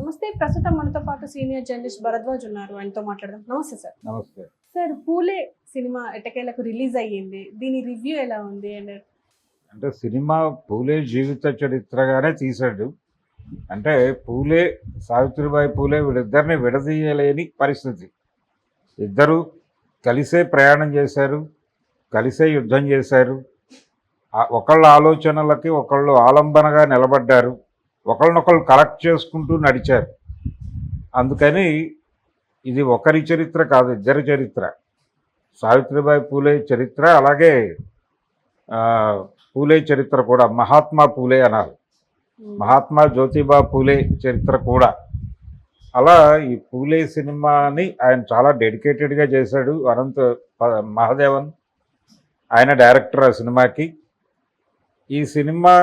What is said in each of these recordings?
నమస్తే. ప్రస్తుతం మనతో పాటు సీనియర్ జర్నలిస్ట్ భరద్వాజ్ ఉన్నారు. ఆయనతో మాట్లాడదాం. నమస్తే సార్. నమస్తే. సార్, పూలే సినిమా ఎట్టకేలకు రిలీజ్ అయ్యింది. దీని రివ్యూ ఎలా ఉంది? అంటే సినిమా పూలే జీవిత చరిత్రగానే తీశాడు. అంటే పూలే, సావిత్రిబాయి పూలే వీళ్ళిద్దరిని విడదీయలేని పరిస్థితి. ఇద్దరు కలిసే ప్రయాణం చేశారు, కలిసే యుద్ధం చేశారు. ఒకళ్ళ ఆలోచనలకి ఒకళ్ళు ఆలంబనగా నిలబడ్డారు, ఒకళ్ళనొకళ్ళు కరెక్ట్ చేసుకుంటూ నడిచారు. అందుకని ఇది ఒకరి చరిత్ర కాదు, ఇద్దరి చరిత్ర. సావిత్రిబాయి పూలే చరిత్ర, అలాగే పూలే చరిత్ర కూడా. మహాత్మా పూలే అన్నారు, మహాత్మా జ్యోతిబా పూలే చరిత్ర కూడా. అలా ఈ పూలే సినిమాని ఆయన చాలా డెడికేటెడ్గా చేశాడు. అనంత మహాదేవన్ ఆయన డైరెక్టర్ ఆ సినిమాకి. ఈ సినిమా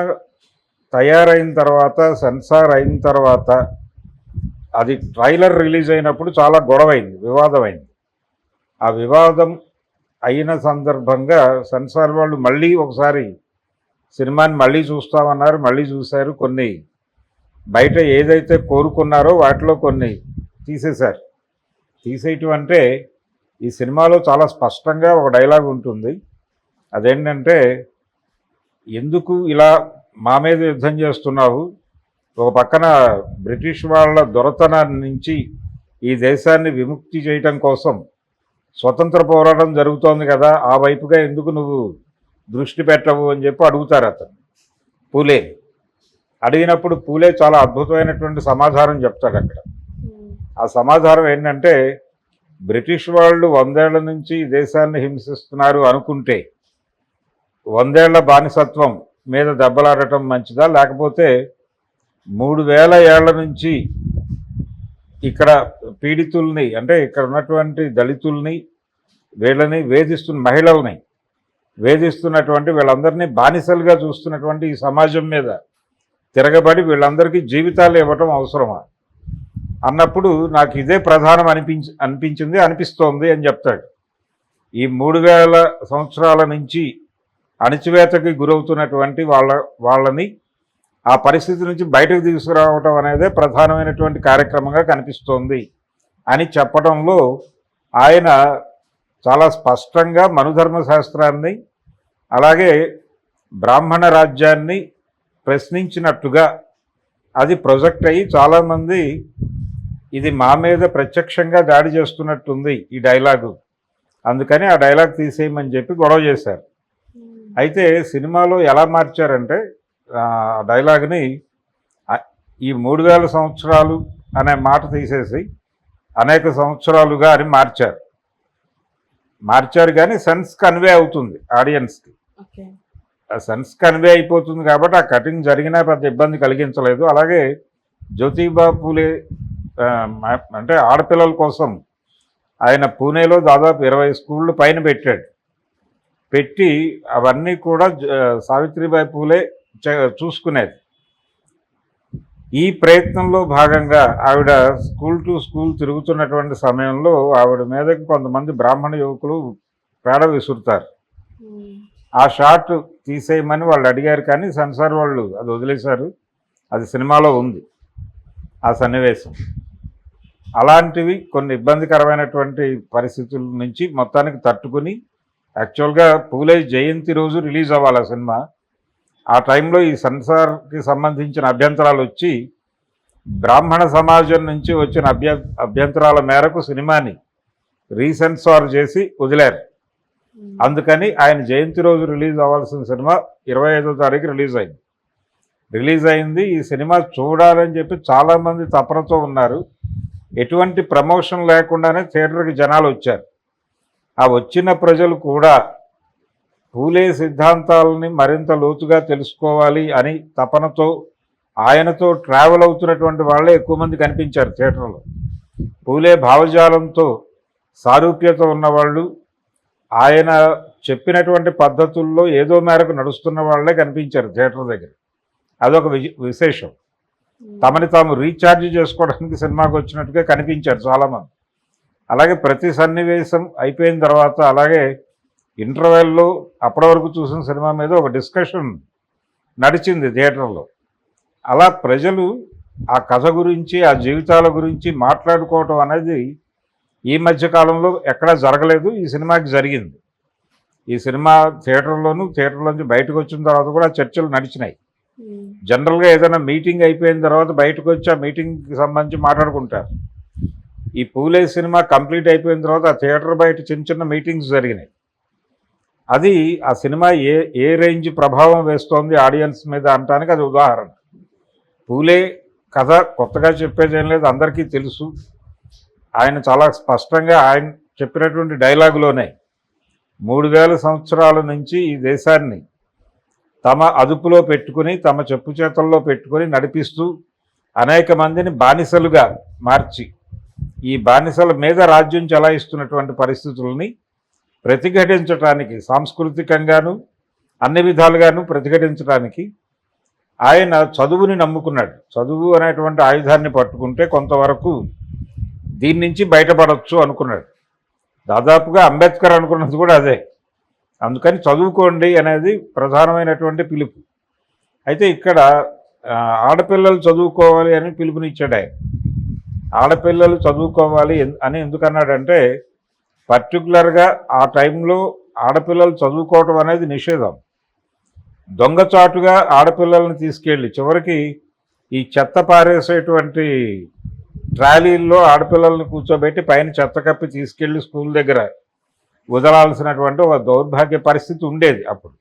తయారైన తర్వాత, సెన్సార్ అయిన తర్వాత, అది ట్రైలర్ రిలీజ్ అయినప్పుడు చాలా గొడవైంది, వివాదమైంది. ఆ వివాదం అయిన సందర్భంగా సెన్సార్ వాళ్ళు మళ్ళీ ఒకసారి సినిమాని మళ్ళీ చూస్తామన్నారు. మళ్ళీ చూశారు. కొన్ని బయట ఏదైతే కోరుకున్నారో వాటిలో కొన్ని తీసేశారు. తీసేయటం అంటే ఈ సినిమాలో చాలా స్పష్టంగా ఒక డైలాగ్ ఉంటుంది. అదేంటంటే, ఎందుకు ఇలా మా మీద యుద్ధం చేస్తున్నావు? ఒక పక్కన బ్రిటిష్ వాళ్ళ దొరతనాన్ని నుంచి ఈ దేశాన్ని విముక్తి చేయటం కోసం స్వతంత్ర పోరాటం జరుగుతోంది కదా, ఆ వైపుగా ఎందుకు నువ్వు దృష్టి పెట్టవు అని చెప్పి అడుగుతారు అతను, పూలే. అడిగినప్పుడు పూలే చాలా అద్భుతమైనటువంటి సమాధానం చెప్తాడు అక్కడ. ఆ సమాధానం ఏంటంటే, బ్రిటిష్ వాళ్ళు 100 ఏళ్ల నుంచి ఈ దేశాన్ని హింసిస్తున్నారు అనుకుంటే 100 ఏళ్ల బానిసత్వం మీద దెబ్బలాడటం మంచిదా, లేకపోతే 3000 ఏళ్ల నుంచి ఇక్కడ పీడితుల్ని, అంటే ఇక్కడ ఉన్నటువంటి దళితుల్ని, వీళ్ళని మహిళల్ని వేధిస్తున్నటువంటి వీళ్ళందరినీ బానిసలుగా చూస్తున్నటువంటి ఈ సమాజం మీద తిరగబడి వీళ్ళందరికీ జీవితాలు ఇవ్వటం అవసరమా అన్నప్పుడు నాకు ఇదే ప్రధానం అనిపిస్తోంది అని చెప్తాడు. ఈ 3000 సంవత్సరాల నుంచి అణచివేతకి గురవుతున్నటువంటి వాళ్ళని ఆ పరిస్థితి నుంచి బయటకు తీసుకురావటం అనేదే ప్రధానమైనటువంటి కార్యక్రమంగా కనిపిస్తోంది అని చెప్పడంలో ఆయన చాలా స్పష్టంగా మనుధర్మ శాస్త్రాన్ని, అలాగే బ్రాహ్మణ రాజ్యాన్ని ప్రశ్నించినట్టుగా అది ప్రొజెక్ట్ అయ్యి చాలామంది ఇది మా మీద ప్రత్యక్షంగా దాడి చేస్తున్నట్టుంది ఈ డైలాగు, అందుకని ఆ డైలాగ్ తీసేయమని చెప్పి గొడవ చేశారు. అయితే సినిమాలో ఎలా మార్చారంటే, డైలాగ్ని ఈ 3000 సంవత్సరాలు అనే మాట తీసేసి అనేక సంవత్సరాలుగా అని మార్చారు కానీ సెన్స్ కన్వే అవుతుంది ఆడియన్స్కి. ఆ సెన్స్ కన్వే అయిపోతుంది కాబట్టి ఆ కటింగ్ జరిగినా పెద్ద ఇబ్బంది కలిగించలేదు. అలాగే జ్యోతిబా పూలే అంటే ఆడపిల్లల కోసం ఆయన పూణేలో దాదాపు 20 స్కూళ్ళు పైన పెట్టి అవన్నీ కూడా సావిత్రిబాయి పూలే చూసుకునేది. ఈ ప్రయత్నంలో భాగంగా ఆవిడ స్కూల్ టు స్కూల్ తిరుగుతున్నటువంటి సమయంలో ఆవిడ మీదకి కొంతమంది బ్రాహ్మణ యువకులు పేడ విసురుతారు. ఆ షాట్ తీసేయమని వాళ్ళు అడిగారు కానీ సెన్సార్ వాళ్ళు అది వదిలేశారు. అది సినిమాలో ఉంది ఆ సన్నివేశం. అలాంటివి కొన్ని ఇబ్బందికరమైనటువంటి పరిస్థితుల నుంచి మొత్తానికి తట్టుకుని, యాక్చువల్గా పూలే జయంతి రోజు రిలీజ్ అవ్వాలి ఆ సినిమా. ఆ టైంలో ఈ సెన్సార్కి సంబంధించిన అభ్యంతరాలు వచ్చి బ్రాహ్మణ సమాజం నుంచి వచ్చిన అభ్యంతరాల మేరకు సినిమాని రీసెన్సార్ చేసి వదిలారు. అందుకని ఆయన జయంతి రోజు రిలీజ్ అవ్వాల్సిన సినిమా 25వ తారీఖు రిలీజ్ అయింది. ఈ సినిమా చూడాలని చెప్పి చాలామంది తపనతో ఉన్నారు. ఎటువంటి ప్రమోషన్ లేకుండానే థియేటర్కి జనాలు వచ్చారు. ఆ వచ్చిన ప్రజలు కూడా పూలే సిద్ధాంతాలని మరింత లోతుగా తెలుసుకోవాలి అని తపనతో, ఆయనతో ట్రావెల్ అవుతున్నటువంటి వాళ్ళే ఎక్కువ మంది కనిపించారు థియేటర్లో. పూలే భావజాలంతో సారూప్యత ఉన్నవాళ్ళు, ఆయన చెప్పినటువంటి పద్ధతుల్లో ఏదో మేరకు నడుస్తున్న వాళ్ళే కనిపించారు థియేటర్ దగ్గర. అదొక విశేషం. తమని తాము రీఛార్జ్ చేసుకోవడానికి సినిమాకి వచ్చినట్టుగా కనిపించారు చాలామంది. అలాగే ప్రతి సన్నివేశం అయిపోయిన తర్వాత, అలాగే ఇంటర్వెల్లో అప్పటి వరకు చూసిన సినిమా మీద ఒక డిస్కషన్ నడిచింది థియేటర్లో. అలా ప్రజలు ఆ కథ గురించి, ఆ జీవితాల గురించి మాట్లాడుకోవటం అనేది ఈ మధ్య కాలంలో ఎక్కడా జరగలేదు. ఈ సినిమాకి జరిగింది. ఈ సినిమా థియేటర్లోంచి బయటకు వచ్చిన తర్వాత కూడా చర్చలు నడిచినాయి. జనరల్గా ఏదైనా మీటింగ్ అయిపోయిన తర్వాత బయటకు వచ్చి ఆ మీటింగ్కి సంబంధించి మాట్లాడుకుంటారు. ఈ పూలే సినిమా కంప్లీట్ అయిపోయిన తర్వాత ఆ థియేటర్ బయట చిన్న చిన్న మీటింగ్స్ జరిగినాయి. అది ఆ సినిమా ఏ రేంజ్ ప్రభావం వేస్తోంది ఆడియన్స్ మీద అనటానికి అది ఉదాహరణ. పూలే కథ కొత్తగా చెప్పేది ఏం లేదు, అందరికీ తెలుసు. ఆయన చాలా స్పష్టంగా ఆయన చెప్పినటువంటి డైలాగులోనే 3000 సంవత్సరాల నుంచి ఈ దేశాన్ని తమ అదుపులో పెట్టుకుని, తమ చెప్పు చేతల్లో పెట్టుకుని నడిపిస్తూ అనేక మందిని బానిసలుగా మార్చి ఈ బానిసల మీద రాజ్యం చలాయిస్తున్నటువంటి పరిస్థితుల్ని ప్రతిఘటించడానికి, సాంస్కృతికంగాను అన్ని విధాలుగాను ప్రతిఘటించడానికి ఆయన చదువుని నమ్ముకున్నాడు. చదువు అనేటువంటి ఆయుధాన్ని పట్టుకుంటే కొంతవరకు దీని నుంచి బయటపడవచ్చు అనుకున్నాడు. దాదాపుగా అంబేద్కర్ అనుకున్నది కూడా అదే. అందుకని చదువుకోండి అనేది ప్రధానమైనటువంటి పిలుపు. అయితే ఇక్కడ ఆడపిల్లలు చదువుకోవాలి అని పిలుపునిచ్చాడు ఆయన. ఆడపిల్లలు చదువుకోవాలి అని ఎందుకన్నాడంటే, పర్టికులర్గా ఆ టైంలో ఆడపిల్లలు చదువుకోవటం అనేది నిషేధం. దొంగచాటుగా ఆడపిల్లల్ని తీసుకెళ్ళి చివరికి ఈ చెత్త పారేసేటువంటి ట్రాలీల్లో ఆడపిల్లల్ని కూర్చోబెట్టి పైన చెత్త కప్పి తీసుకెళ్ళి స్కూల్ దగ్గర వదలాల్సినటువంటి ఒక దౌర్భాగ్య పరిస్థితి ఉండేది అప్పుడు.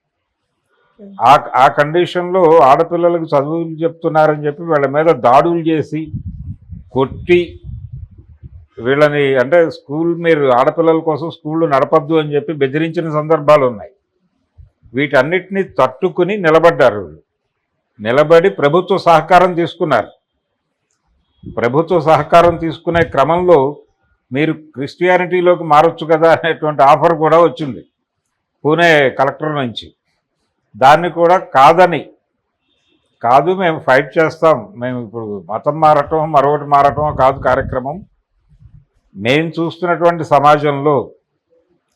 ఆ కండిషన్లో ఆడపిల్లలకు చదువులు చెప్తున్నారని చెప్పి వీళ్ళ మీద దాడులు చేసి కొట్టి వీళ్ళని, అంటే మీరు ఆడపిల్లల కోసం స్కూళ్ళు నడపద్దు అని చెప్పి బెదిరించిన సందర్భాలు ఉన్నాయి. వీటన్నిటినీ తట్టుకుని నిలబడ్డారు. నిలబడి ప్రభుత్వ సహకారం తీసుకున్నారు. ప్రభుత్వ సహకారం తీసుకునే క్రమంలో మీరు క్రిస్టియానిటీలోకి మారొచ్చు కదా అనేటువంటి ఆఫర్ కూడా వచ్చింది పూణే కలెక్టర్ నుంచి. దాన్ని కూడా కాదు మేము ఫైట్ చేస్తాం, మేము ఇప్పుడు మతం మారటం మరొకటి మారటం కాదు కార్యక్రమం, మేము చూస్తున్నటువంటి సమాజంలో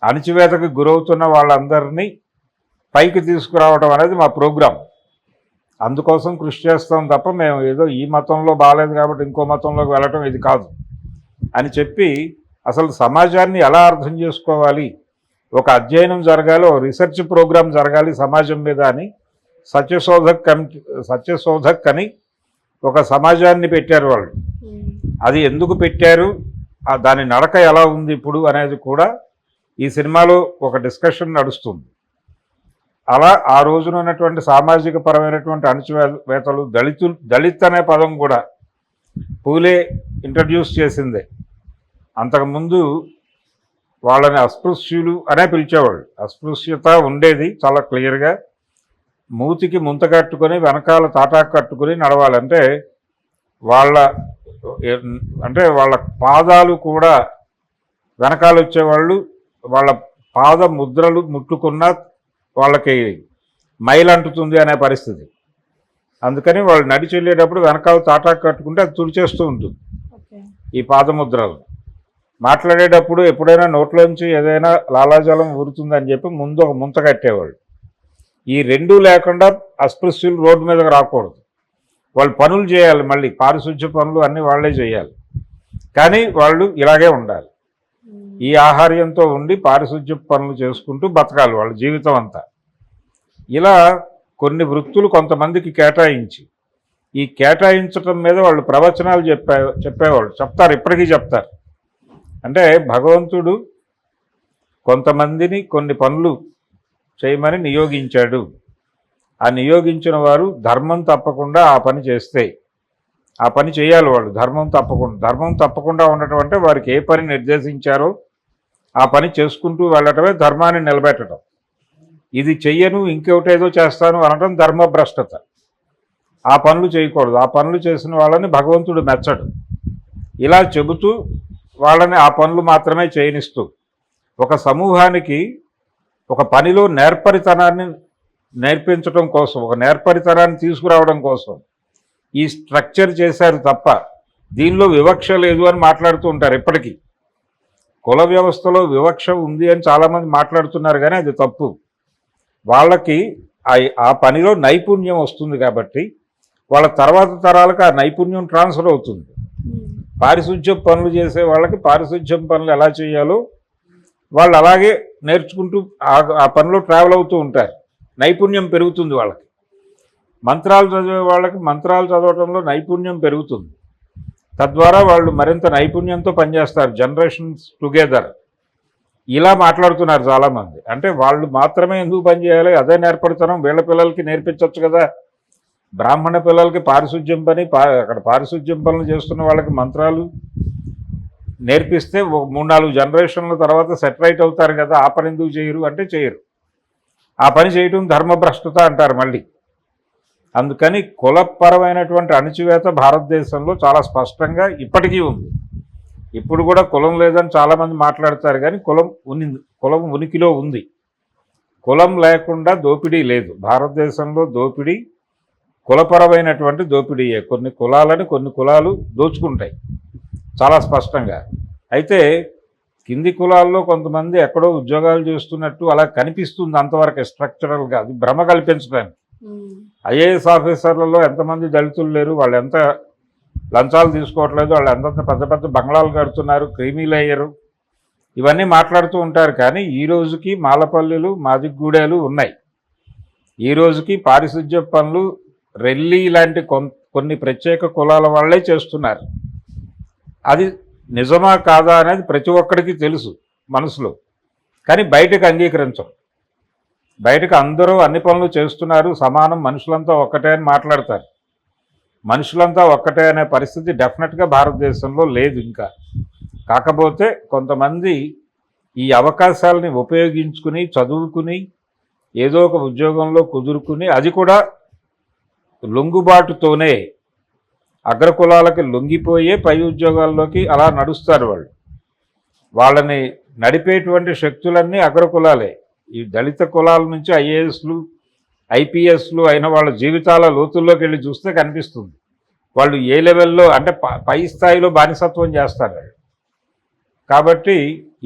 అణచివేతకు గురవుతున్న వాళ్ళందరినీ పైకి తీసుకురావడం అనేది మా ప్రోగ్రాం, అందుకోసం కృషి చేస్తాం తప్ప మేము ఏదో ఈ మతంలో బాగాలేదు కాబట్టి ఇంకో మతంలోకి వెళ్ళటం ఇది కాదు అని చెప్పి అసలు సమాజాన్ని ఎలా అర్థం చేసుకోవాలి, ఒక అధ్యయనం జరగాలి, ఒక రీసెర్చ్ ప్రోగ్రాం జరగాలి సమాజం మీద అని సత్యశోధక్ అని ఒక సమాజాన్ని పెట్టారు వాళ్ళు. అది ఎందుకు పెట్టారు, దాని నడక ఎలా ఉంది ఇప్పుడు అనేది కూడా ఈ సినిమాలో ఒక డిస్కషన్ నడుస్తుంది. అలా ఆ రోజున ఉన్నటువంటి సామాజిక పరమైనటువంటి అణచివేతలు, దళిత్ అనే పదం కూడా పూలే ఇంట్రడ్యూస్ చేసిందే. అంతకుముందు వాళ్ళని అస్పృశ్యులు అనే పిలిచేవాళ్ళు. అస్పృశ్యత ఉండేది చాలా క్లియర్గా. మూతికి ముంత కట్టుకొని వెనకాల తాటాకు కట్టుకొని నడవాలంటే వాళ్ళ పాదాలు కూడా వెనకాల వచ్చేవాళ్ళు, వాళ్ళ పాద ముద్రలు ముట్టుకున్న వాళ్ళకి మైల్ అంటుతుంది అనే పరిస్థితి. అందుకని వాళ్ళు నడిచి వెళ్ళేటప్పుడు వెనకాల తాటాకు కట్టుకుంటే అది తుడిచేస్తూ ఉంటుంది ఈ పాదముద్రలు. మాట్లాడేటప్పుడు ఎప్పుడైనా నోట్లోంచి ఏదైనా లాలాజలం ఊరుతుందని చెప్పి ముందు ఒక ముంత కట్టేవాళ్ళు. ఈ రెండూ లేకుండా అస్పృశ్యులు రోడ్డు మీదకి రాకూడదు. వాళ్ళు పనులు చేయాలి, మళ్ళీ పారిశుధ్య పనులు అన్నీ వాళ్ళే చేయాలి, కానీ వాళ్ళు ఇలాగే ఉండాలి. ఈ ఆహార్యంతో ఉండి పారిశుధ్య పనులు చేసుకుంటూ బతకాలి వాళ్ళ జీవితం అంతా. ఇలా కొన్ని వృత్తులు కొంతమందికి కేటాయించి, ఈ కేటాయించటం మీద వాళ్ళు ప్రవచనాలు చెప్పేవాళ్ళు. ఇప్పటికీ చెప్తారు. అంటే భగవంతుడు కొంతమందిని కొన్ని పనులు చేయమని నియోగించాడు. ఆ నియోగించిన వారు ధర్మం తప్పకుండా ఆ పని చేస్తే ఆ పని చేయాలి. వాళ్ళు ధర్మం తప్పకుండా ఉండటం అంటే వారికి ఏ పని నిర్దేశించారో ఆ పని చేసుకుంటూ వెళ్ళటమే ధర్మాన్ని నిలబెట్టడం. ఇది చెయ్యను ఇంకొకటేదో చేస్తాను అనటం ధర్మభ్రష్టత. ఆ పనులు చేయకూడదు. ఆ పనులు చేసిన వాళ్ళని భగవంతుడు మెచ్చడు. ఇలా చెబుతూ వాళ్ళని ఆ పనులు మాత్రమే చేయనిస్తూ ఒక సమూహానికి ఒక పనిలో నేర్పరితనాన్ని నేర్పించడం కోసం, ఒక నేర్పరితనాన్ని తీసుకురావడం కోసం ఈ స్ట్రక్చర్ చేశారు తప్ప దీనిలో వివక్ష లేదు అని మాట్లాడుతూ ఉంటారు. ఇప్పటికీ కుల వ్యవస్థలో వివక్ష ఉంది అని చాలామంది మాట్లాడుతున్నారు, కానీ అది తప్పు. వాళ్ళకి ఆ పనిలో నైపుణ్యం వస్తుంది కాబట్టి వాళ్ళ తర్వాత తరాలకు ఆ నైపుణ్యం ట్రాన్స్ఫర్ అవుతుంది. పారిశుధ్యం పనులు చేసే వాళ్ళకి పారిశుధ్యం పనులు ఎలా చేయాలో వాళ్ళు అలాగే నేర్చుకుంటూ ఆ పనిలో ట్రావెల్ అవుతూ ఉంటారు. నైపుణ్యం పెరుగుతుంది వాళ్ళకి. మంత్రాలు చదివే వాళ్ళకి మంత్రాలు చదవడంలో నైపుణ్యం పెరుగుతుంది. తద్వారా వాళ్ళు మరింత నైపుణ్యంతో పనిచేస్తారు. జనరేషన్స్ టుగెదర్ ఇలా మాట్లాడుతున్నారు చాలామంది. అంటే వాళ్ళు మాత్రమే ఎందుకు పనిచేయాలి, అదే నేర్పడతనం వీళ్ళ పిల్లలకి నేర్పించవచ్చు కదా. బ్రాహ్మణ పిల్లలకి పారిశుధ్యం పని, అక్కడ పారిశుధ్యం పనులు చేస్తున్న వాళ్ళకి మంత్రాలు నేర్పిస్తే 3-4 జనరేషన్ల తర్వాత సెటిలైట్ అవుతారు కదా. ఆ పని ఎందుకు చేయరు అంటే చేయరు. ఆ పని చేయటం ధర్మభ్రష్టత అంటారు మళ్ళీ. అందుకని కులపరమైనటువంటి అణచివేత భారతదేశంలో చాలా స్పష్టంగా ఇప్పటికీ ఉంది. ఇప్పుడు కూడా కులం లేదని చాలామంది మాట్లాడతారు, కానీ కులం ఉనికిలో ఉంది. కులం లేకుండా దోపిడీ లేదు. భారతదేశంలో దోపిడీ కులపరమైనటువంటి దోపిడీయే. కొన్ని కులాలు దోచుకుంటాయి చాలా స్పష్టంగా. అయితే కింది కులాల్లో కొంతమంది ఎక్కడో ఉద్యోగాలు చేస్తున్నట్టు అలా కనిపిస్తుంది అంతవరకు స్ట్రక్చరల్గా. అది భ్రమ కల్పించడానికి. ఐఏఎస్ ఆఫీసర్లలో ఎంతమంది దళితులు లేరు, వాళ్ళు ఎంత లంచాలు తీసుకోవట్లేదు, వాళ్ళు ఎంత పెద్ద పెద్ద బంగ్లాలు కడుతున్నారు, క్రీమీలు అయ్యారు, ఇవన్నీ మాట్లాడుతూ ఉంటారు. కానీ ఈ రోజుకి మాలపల్లిలు మాదిగూడేలు ఉన్నాయి. ఈ రోజుకి పారిశుధ్య పనులు రెల్లి లాంటి కొన్ని ప్రత్యేక కులాల వాళ్ళే చేస్తున్నారు. అది నిజమా కాదా అనేది ప్రతి ఒక్కడికి తెలుసు మనసులో, కానీ బయటకు అంగీకరించరు. బయటకు అందరూ అన్ని పనులు చేస్తున్నారు, సమానం, మనుషులంతా ఒక్కటే అని మాట్లాడతారు. మనుషులంతా ఒక్కటే అనే పరిస్థితి డెఫినెట్గా భారతదేశంలో లేదు ఇంకా. కాకపోతే కొంతమంది ఈ అవకాశాలని ఉపయోగించుకుని చదువుకుని ఏదో ఒక ఉద్యోగంలో కుదురుకుని, అది కూడా లొంగుబాటుతోనే, అగ్రకులాలకి లొంగిపోయే పై ఉద్యోగాల్లోకి అలా నడుస్తారు వాళ్ళు. వాళ్ళని నడిపేటువంటి శక్తులన్నీ అగ్రకులాలే. ఈ దళిత కులాల నుంచి ఐఏఎస్లు ఐపీఎస్లు అయిన వాళ్ళ జీవితాల లోతుల్లోకి వెళ్ళి చూస్తే కనిపిస్తుంది వాళ్ళు ఏ లెవెల్లో, అంటే పై స్థాయిలో బానిసత్వం చేస్తారు. కాబట్టి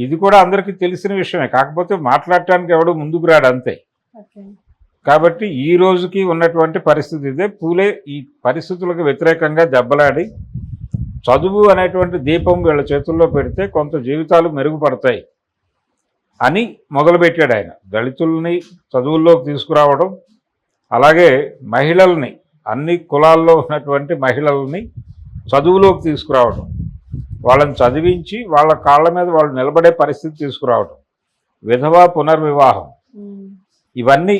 ఇది కూడా అందరికీ తెలిసిన విషయమే, కాకపోతే మాట్లాడటానికి ఎవడో ముందుకు రాడు అంతే. కాబట్టి ఈ రోజుకి ఉన్నటువంటి పరిస్థితి ఇదే. పూలే ఈ పరిస్థితులకు వ్యతిరేకంగా దెబ్బలాడి చదువు అనేటువంటి దీపం వీళ్ళ చేతుల్లో పెడితే కొంత జీవితాలు మెరుగుపడతాయి అని మొదలుపెట్టాడు ఆయన. దళితుల్ని చదువుల్లోకి తీసుకురావడం, అలాగే మహిళల్ని, అన్ని కులాల్లో ఉన్నటువంటి మహిళల్ని చదువులోకి తీసుకురావడం, వాళ్ళని చదివించి వాళ్ళ కాళ్ళ మీద వాళ్ళు నిలబడే పరిస్థితి తీసుకురావడం, విధవా పునర్వివాహం, ఇవన్నీ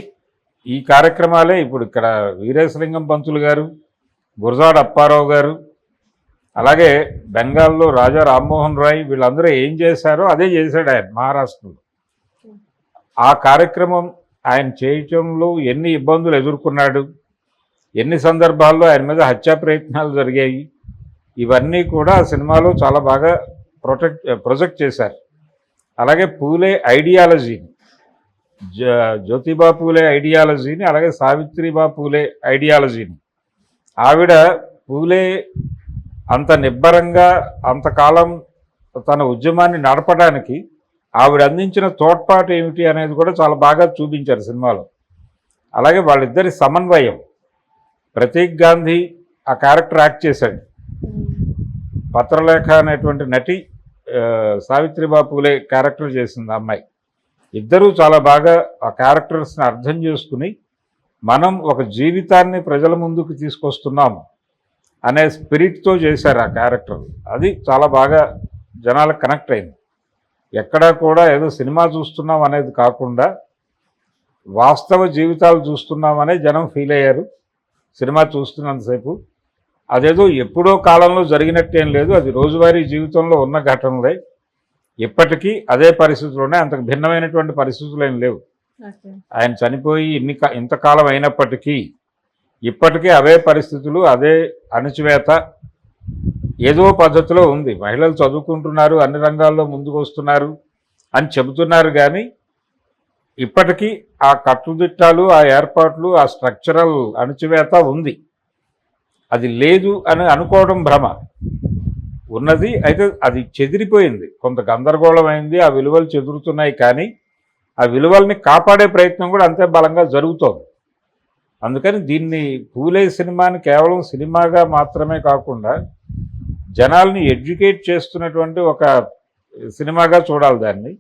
ఈ కార్యక్రమాలే. ఇప్పుడు ఇక్కడ వీరేశలింగం పంతులు గారు, గురజాడ అప్పారావు గారు, అలాగే బెంగాల్లో రాజా రామ్మోహన్ రాయ్, వీళ్ళందరూ ఏం చేశారో అదే చేశాడు ఆయన మహారాష్ట్రలో. ఆ కార్యక్రమం ఆయన చేయటంలో ఎన్ని ఇబ్బందులు ఎదుర్కొన్నాడు, ఎన్ని సందర్భాల్లో ఆయన మీద హత్యా ప్రయత్నాలు జరిగాయి, ఇవన్నీ కూడా ఆ సినిమాలో చాలా బాగా ప్రొజెక్ట్ చేశారు. అలాగే పూలే ఐడియాలజీని, జ్యోతిబా పూలే ఐడియాలజీని, అలాగే సావిత్రిబా పూలే ఐడియాలజీని, ఆవిడ పూలే అంత నిబ్బరంగా అంతకాలం తన ఉద్యమాన్ని నడపడానికి ఆవిడ అందించిన తోడ్పాటు ఏమిటి అనేది కూడా చాలా బాగా చూపించారు సినిమాలో. అలాగే వాళ్ళిద్దరి సమన్వయం, ప్రతీక్ గాంధీ ఆ క్యారెక్టర్ యాక్ట్ చేశాడు, పత్రలేఖ అనేటువంటి నటి సావిత్రిబా పూలే క్యారెక్టర్ చేసింది అమ్మాయి. ఇద్దరూ చాలా బాగా ఆ క్యారెక్టర్స్ని అర్థం చేసుకుని మనం ఒక జీవితాన్ని ప్రజల ముందుకు తీసుకొస్తున్నాము అనే స్పిరిట్తో చేశారు ఆ క్యారెక్టర్. అది చాలా బాగా జనాలకు కనెక్ట్ అయింది. ఎక్కడా కూడా ఏదో సినిమా చూస్తున్నాం అనేది కాకుండా వాస్తవ జీవితాలు చూస్తున్నామనే జనం ఫీల్ అయ్యారు సినిమా చూస్తున్నంతసేపు. అదేదో ఎప్పుడో కాలంలో జరిగినట్టేం లేదు, అది రోజువారీ జీవితంలో ఉన్న ఘటనలే. ఇప్పటికీ అదే పరిస్థితుల్లోనే, అంతకు భిన్నమైనటువంటి పరిస్థితులు ఏం లేవు. ఆయన చనిపోయి ఇంతకాలం అయినప్పటికీ ఇప్పటికీ అవే పరిస్థితులు, అదే అణచివేత ఏదో పద్ధతిలో ఉంది. మహిళలు చదువుకుంటున్నారు, అన్ని రంగాల్లో ముందుకు వస్తున్నారు అని చెబుతున్నారు, కానీ ఇప్పటికీ ఆ కట్టుదిట్టాలు, ఆ ఏర్పాట్లు, ఆ స్ట్రక్చరల్ అణచివేత ఉంది. అది లేదు అని అనుకోవడం భ్రమ. ఉన్నది. అయితే అది చెదిరిపోయింది, కొంత గందరగోళం అయింది, ఆ విలువలు చెదురుతున్నాయి, కానీ ఆ విలువల్ని కాపాడే ప్రయత్నం కూడా అంతే బలంగా జరుగుతోంది. అందుకని దీన్ని పూలే సినిమాని కేవలం సినిమాగా మాత్రమే కాకుండా జనాల్ని ఎడ్యుకేట్ చేస్తున్నటువంటి ఒక సినిమాగా చూడాలి దాన్ని.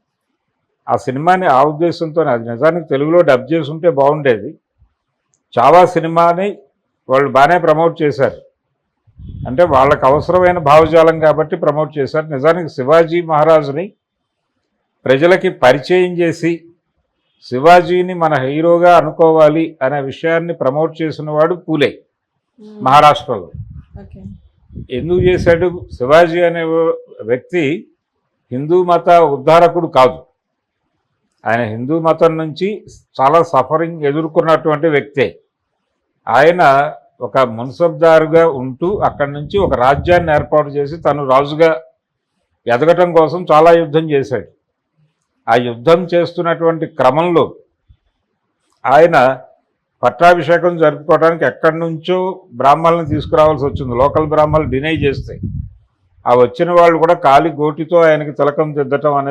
ఆ సినిమాని ఆ ఉద్దేశంతో, అది నిజానికి తెలుగులో డబ్ చేసి ఉంటే బాగుండేది. చావా సినిమాని వాళ్ళు బాగానే ప్రమోట్ చేశారు, అంటే వాళ్ళకు అవసరమైన భావజాలం కాబట్టి ప్రమోట్ చేశారు. నిజానికి శివాజీ మహారాజుని ప్రజలకి పరిచయం చేసి శివాజీని మన హీరోగా అనుకోవాలి అనే విషయాన్ని ప్రమోట్ చేసిన వాడు పూలే మహారాష్ట్రలో. ఓకే. ఎందుకు చేశాడు? శివాజీ అనే వ్యక్తి హిందూ మత ఉద్ధారకుడు కాదు. ఆయన హిందూ మతం నుంచి చాలా సఫరింగ్ ఎదుర్కొన్నటువంటి వ్యక్తే. ఆయన ఒక మున్సబ్దారుగా ఉంటూ అక్కడి నుంచి ఒక రాజ్యాన్ని ఏర్పాటు చేసి తను రాజుగా ఎదగటం కోసం చాలా యుద్ధం చేశాడు. ఆ యుద్ధం చేస్తున్నటువంటి క్రమంలో ఆయన పట్టాభిషేకం జరుపుకోవడానికి ఎక్కడి నుంచో బ్రాహ్మణులను తీసుకురావాల్సి వచ్చింది. లోకల్ బ్రాహ్మణులు డినై చేస్తే ఆ వచ్చిన వాళ్ళు కూడా కాలి గోటితో ఆయనకి తిలకం దిద్దటం అనే